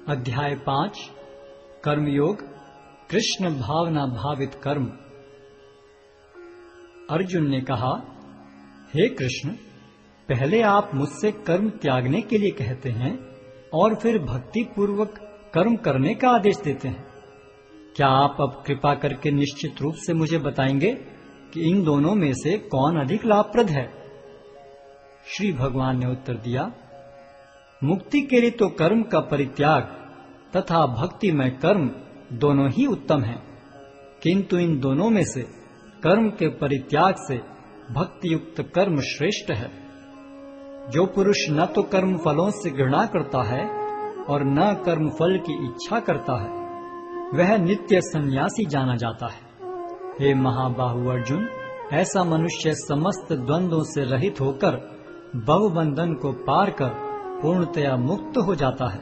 अध्याय 5 कर्मयोग कृष्ण भावना भावित कर्म। अर्जुन ने कहा, हे कृष्ण, पहले आप मुझसे कर्म त्यागने के लिए कहते हैं और फिर भक्ति पूर्वक कर्म करने का आदेश देते हैं। क्या आप अब कृपा करके निश्चित रूप से मुझे बताएंगे कि इन दोनों में से कौन अधिक लाभप्रद है? श्री भगवान ने उत्तर दिया, मुक्ति के लिए तो कर्म का परित्याग तथा भक्ति में कर्म दोनों ही उत्तम हैं, किंतु इन दोनों में से कर्म के परित्याग से भक्ति युक्त कर्म श्रेष्ठ है। जो पुरुष न तो कर्म फलों से घृणा करता है और न कर्म फल की इच्छा करता है, वह नित्य सन्यासी जाना जाता है। हे महाबाहु अर्जुन, ऐसा मनुष्य समस्त द्वंद्वों से रहित होकर भवबंधन को पार कर पूर्णतया मुक्त हो जाता है।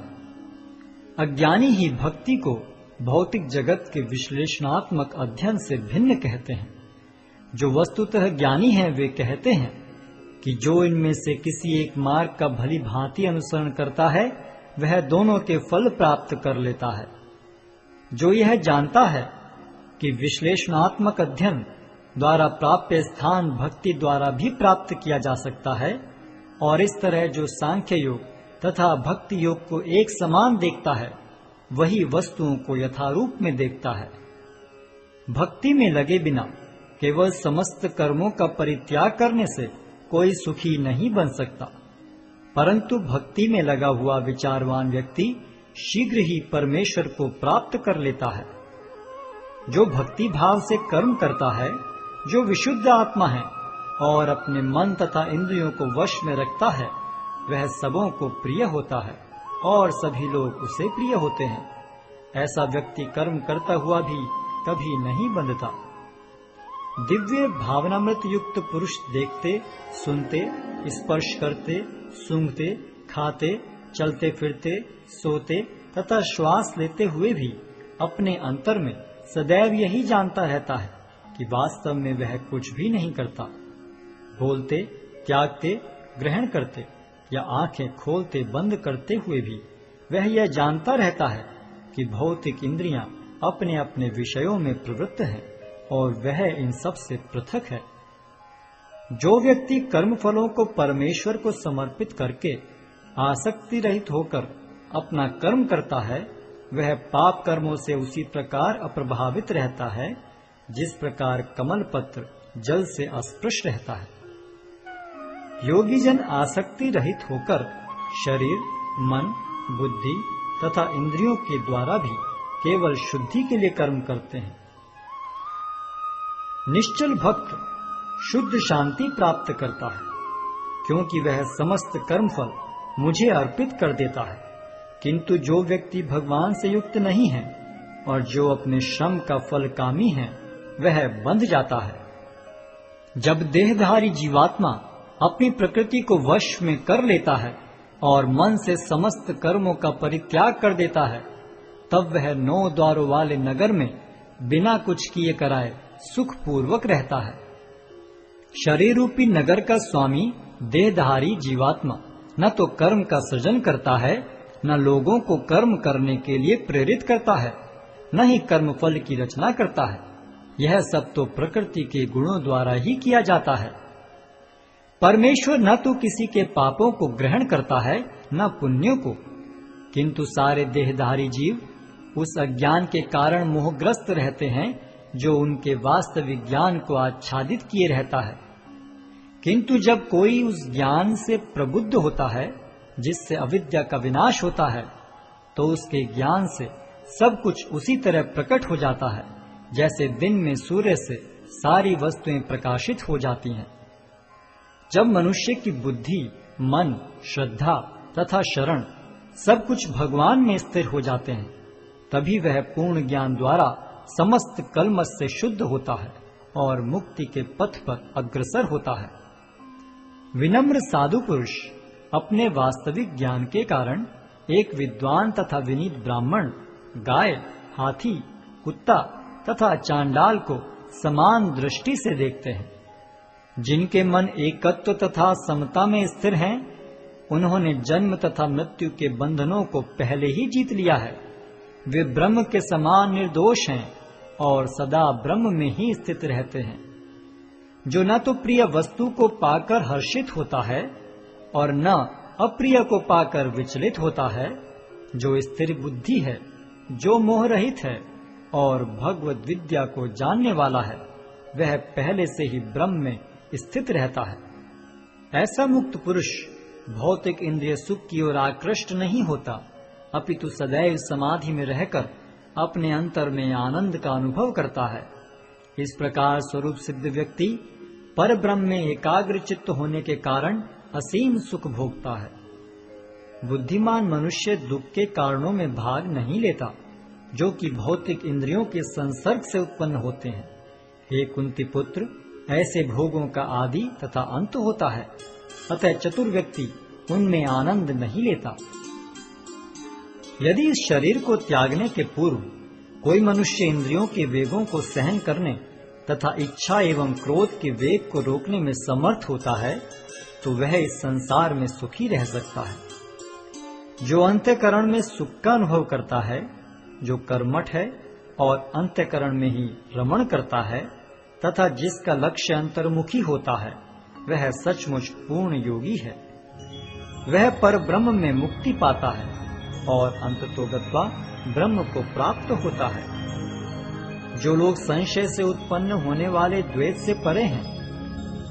अज्ञानी ही भक्ति को भौतिक जगत के विश्लेषणात्मक अध्ययन से भिन्न कहते हैं। जो वस्तुतः ज्ञानी हैं वे कहते हैं कि जो इनमें से किसी एक मार्ग का भली भांति अनुसरण करता है वह दोनों के फल प्राप्त कर लेता है। जो यह जानता है कि विश्लेषणात्मक अध्ययन द्वारा प्राप्त स्थान भक्ति द्वारा भी प्राप्त किया जा सकता है, और इस तरह जो सांख्य योग तथा भक्ति योग को एक समान देखता है वही वस्तुओं को यथारूप में देखता है। भक्ति में लगे बिना केवल समस्त कर्मों का परित्याग करने से कोई सुखी नहीं बन सकता, परंतु भक्ति में लगा हुआ विचारवान व्यक्ति शीघ्र ही परमेश्वर को प्राप्त कर लेता है। जो भक्ति भाव से कर्म करता है, जो विशुद्ध आत्मा है और अपने मन तथा इंद्रियों को वश में रखता है, वह सबों को प्रिय होता है और सभी लोग उसे प्रिय होते हैं। ऐसा व्यक्ति कर्म करता हुआ भी कभी नहीं बंधता। दिव्य भावनामृत युक्त पुरुष देखते, सुनते, स्पर्श करते, सूंघते, खाते, चलते फिरते, सोते तथा श्वास लेते हुए भी अपने अंतर में सदैव यही जानता रहता है कि वास्तव में वह कुछ भी नहीं करता। बोलते, त्यागते, ग्रहण करते या आंखें खोलते बंद करते हुए भी वह यह जानता रहता है कि भौतिक इंद्रियां अपने अपने विषयों में प्रवृत्त हैं और वह इन सब से पृथक है। जो व्यक्ति कर्म फलों को परमेश्वर को समर्पित करके आसक्ति रहित होकर अपना कर्म करता है, वह पाप कर्मों से उसी प्रकार अप्रभावित रहता है जिस प्रकार कमल पत्र जल से अस्पृश रहता है। योगी जन आसक्ति रहित होकर शरीर, मन, बुद्धि तथा इंद्रियों के द्वारा भी केवल शुद्धि के लिए कर्म करते हैं। निश्चल भक्त शुद्ध शांति प्राप्त करता है, क्योंकि वह समस्त कर्मफल मुझे अर्पित कर देता है। किंतु जो व्यक्ति भगवान से युक्त नहीं है और जो अपने श्रम का फल कामी है, वह बंध जाता है। जब देहधारी जीवात्मा अपनी प्रकृति को वश में कर लेता है और मन से समस्त कर्मों का परित्याग कर देता है, तब वह 9 द्वारों वाले नगर में बिना कुछ किए कराए सुखपूर्वक रहता है। शरीर रूपी नगर का स्वामी देहधारी जीवात्मा न तो कर्म का सृजन करता है, न लोगों को कर्म करने के लिए प्रेरित करता है, न ही कर्म फल की रचना करता है। यह सब तो प्रकृति के गुणों द्वारा ही किया जाता है। परमेश्वर न तो किसी के पापों को ग्रहण करता है न पुण्यों को, किंतु सारे देहधारी जीव उस अज्ञान के कारण मोहग्रस्त रहते हैं जो उनके वास्तविक ज्ञान को आच्छादित किए रहता है। किंतु जब कोई उस ज्ञान से प्रबुद्ध होता है जिससे अविद्या का विनाश होता है, तो उसके ज्ञान से सब कुछ उसी तरह प्रकट हो जाता है जैसे दिन में सूर्य से सारी वस्तुएं प्रकाशित हो जाती हैं। जब मनुष्य की बुद्धि, मन, श्रद्धा तथा शरण सब कुछ भगवान में स्थिर हो जाते हैं, तभी वह पूर्ण ज्ञान द्वारा समस्त कलमश से शुद्ध होता है और मुक्ति के पथ पर अग्रसर होता है। विनम्र साधु पुरुष अपने वास्तविक ज्ञान के कारण एक विद्वान तथा विनीत ब्राह्मण, गाय, हाथी, कुत्ता तथा चांडाल को समान दृष्टि से देखते हैं। जिनके मन एकत्व तथा समता में स्थिर हैं, उन्होंने जन्म तथा मृत्यु के बंधनों को पहले ही जीत लिया है। वे ब्रह्म के समान निर्दोष हैं और सदा ब्रह्म में ही स्थित रहते हैं। जो न तो प्रिय वस्तु को पाकर हर्षित होता है और न अप्रिय को पाकर विचलित होता है, जो स्थिर बुद्धि है, जो मोह रहित है और भगवद विद्या को जानने वाला है, वह पहले से ही ब्रह्म में स्थित रहता है। ऐसा मुक्त पुरुष भौतिक इंद्रिय सुख की ओर आकृष्ट नहीं होता, अपितु सदैव समाधि में रहकर अपने अंतर में आनंद का अनुभव करता है। इस प्रकार स्वरूप सिद्ध व्यक्ति पर ब्रह्म में एकाग्र चित्त होने के कारण असीम सुख भोगता है। बुद्धिमान मनुष्य दुख के कारणों में भाग नहीं लेता, जो कि भौतिक इंद्रियों के संसर्ग से उत्पन्न होते हैं। हे कुंती पुत्र, ऐसे भोगों का आदि तथा अंत होता है, अतः चतुर व्यक्ति उनमें आनंद नहीं लेता। यदि इस शरीर को त्यागने के पूर्व कोई मनुष्य इंद्रियों के वेगों को सहन करने तथा इच्छा एवं क्रोध के वेग को रोकने में समर्थ होता है, तो वह इस संसार में सुखी रह सकता है। जो अंतःकरण में सुख का अनुभव करता है, जो कर्मठ है और अंतःकरण में ही रमण करता है तथा जिसका लक्ष्य अंतर्मुखी होता है, वह सचमुच पूर्ण योगी है। वह पर ब्रह्म में मुक्ति पाता है और अंततोगत्वा ब्रह्म को प्राप्त होता है। जो लोग संशय से उत्पन्न होने वाले द्वैत से परे हैं,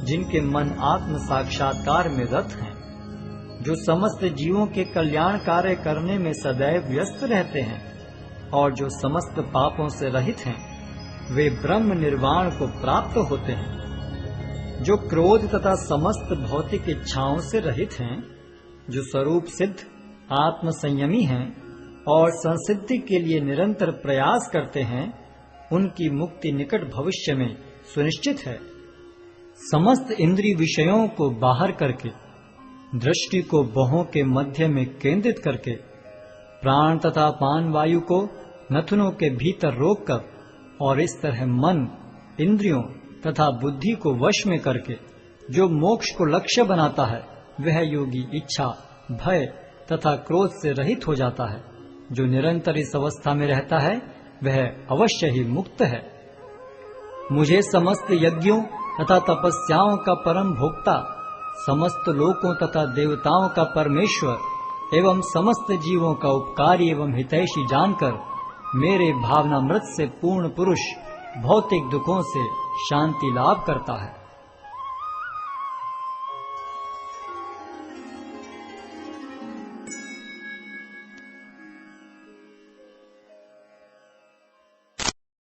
जिनके मन आत्म साक्षात्कार में रत हैं, जो समस्त जीवों के कल्याण कार्य करने में सदैव व्यस्त रहते हैं और जो समस्त पापों से रहित हैं, वे ब्रह्म निर्वाण को प्राप्त होते हैं। जो क्रोध तथा समस्त भौतिक इच्छाओं से रहित हैं, जो स्वरूप सिद्ध आत्म संयमी हैं और संसिद्धि के लिए निरंतर प्रयास करते हैं, उनकी मुक्ति निकट भविष्य में सुनिश्चित है। समस्त इंद्रिय विषयों को बाहर करके, दृष्टि को बाहों के मध्य में केंद्रित करके, प्राण तथा पान वायु को नथुनों के भीतर रोककर और इस तरह मन, इंद्रियों तथा बुद्धि को वश में करके जो मोक्ष को लक्ष्य बनाता है, वह योगी इच्छा, भय तथा क्रोध से रहित हो जाता है। जो निरंतर इस अवस्था में रहता है, वह अवश्य ही मुक्त है। मुझे समस्त यज्ञों तथा तपस्याओं का परम भोक्ता, समस्त लोकों तथा देवताओं का परमेश्वर एवं समस्त जीवों का उपकारी एवं हितैषी जानकर मेरे भावनामृत से पूर्ण पुरुष भौतिक दुखों से शांति लाभ करता है।